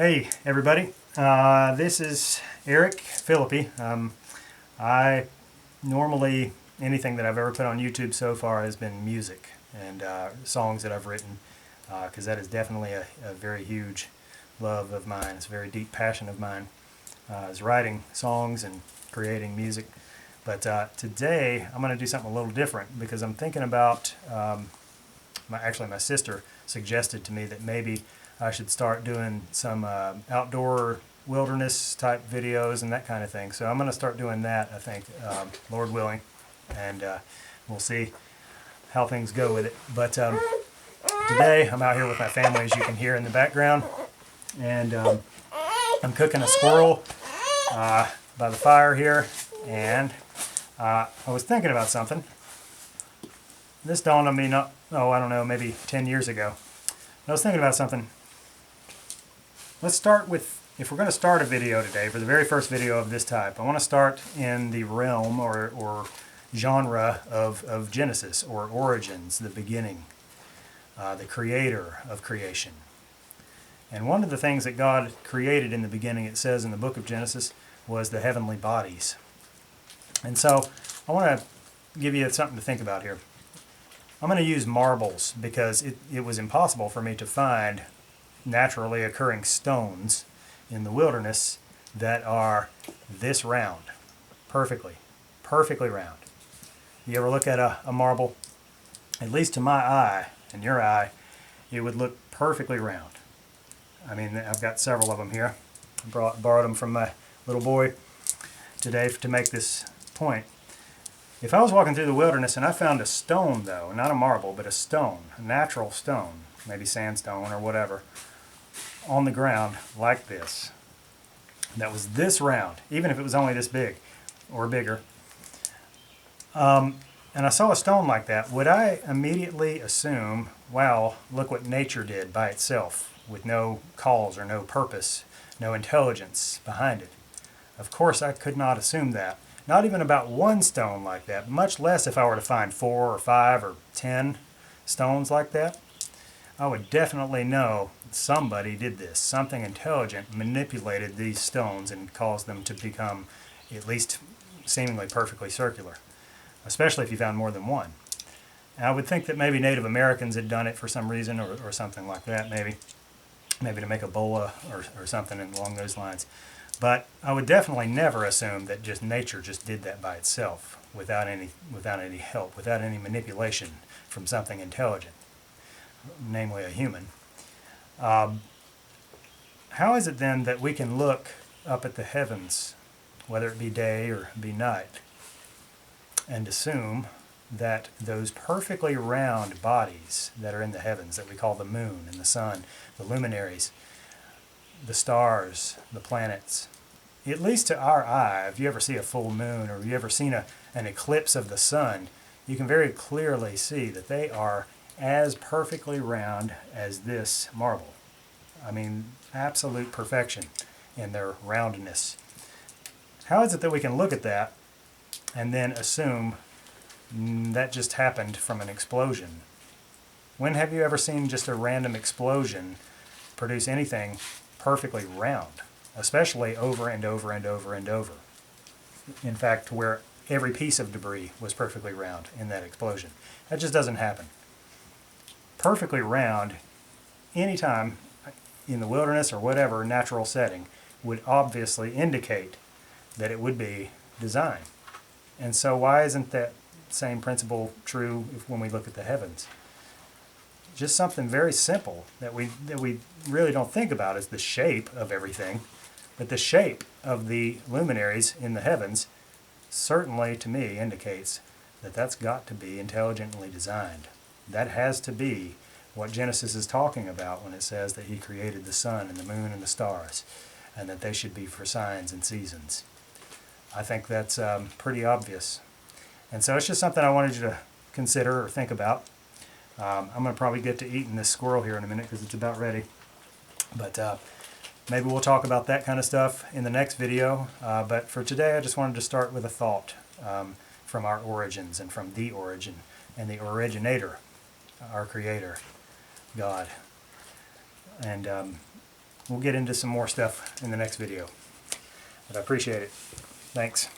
Hey everybody, this is Eric Philippi. I normally, anything that I've ever put on YouTube so far has been music and songs that I've written, because that is definitely a very huge love of mine. It's a very deep passion of mine, is writing songs and creating music. But today I'm going to do something a little different because I'm thinking about, my sister suggested to me that maybe I should start doing some outdoor wilderness type videos and that kind of thing. So I'm going to start doing that, I think, Lord willing, and we'll see how things go with it. But today I'm out here with my family, as you can hear in the background, and I'm cooking a squirrel by the fire here, and I was thinking about something. This dawned on me I don't know, maybe 10 years ago. I was thinking about something. Let's start with, if we're going to start a video today, for the very first video of this type, I want to start in the realm or genre of Genesis, or origins, the beginning, the creator of creation. And one of the things that God created in the beginning, it says in the book of Genesis, was the heavenly bodies. And so I want to give you something to think about here. I'm going to use marbles because it was impossible for me to find naturally occurring stones in the wilderness that are this round, perfectly round. You ever look at a marble? At least to my eye and your eye, it would look perfectly round. I mean, I've got several of them here. I borrowed them from my little boy today to make this point. If I was walking through the wilderness and I found a stone, though, not a marble, but a stone, a natural stone, maybe sandstone or whatever, on the ground like this, that was this round, even if it was only this big or bigger, and I saw a stone like that, would I immediately assume, wow, look what nature did by itself, with no cause or no purpose, no intelligence behind it? Of course I could not assume that. Not even about one stone like that, much less if I were to find 4 or 5 or 10 stones like that. I would definitely know somebody did this. Something intelligent manipulated these stones and caused them to become at least seemingly perfectly circular, especially if you found more than one. And I would think that maybe Native Americans had done it for some reason, or something like that, maybe to make a bola or something along those lines. But I would definitely never assume that just nature just did that by itself, without any help, without any manipulation from something intelligent, namely a human. How is it then that we can look up at the heavens, whether it be day or be night, and assume that those perfectly round bodies that are in the heavens, that we call the moon and the sun, the luminaries, the stars, the planets, at least to our eye, if you ever see a full moon or you ever seen an eclipse of the sun, you can very clearly see that they are as perfectly round as this marble. I mean, absolute perfection in their roundness. How is it that we can look at that and then assume that just happened from an explosion? When have you ever seen just a random explosion produce anything perfectly round, especially over and over and over and over? In fact, where every piece of debris was perfectly round in that explosion. That just doesn't happen. Perfectly round, anytime in the wilderness or whatever natural setting, would obviously indicate that it would be design. And so why isn't that same principle true when we look at the heavens? Just something very simple that we really don't think about is the shape of everything, but the shape of the luminaries in the heavens certainly, to me, indicates that that's got to be intelligently designed. That has to be what Genesis is talking about when it says that he created the sun and the moon and the stars, and that they should be for signs and seasons. I think that's pretty obvious. And so it's just something I wanted you to consider or think about. I'm going to probably get to eating this squirrel here in a minute because it's about ready. But maybe we'll talk about that kind of stuff in the next video. But for today, I just wanted to start with a thought from our origins and from the origin and the originator, our creator, God. And we'll get into some more stuff in the next video. But I appreciate it. Thanks.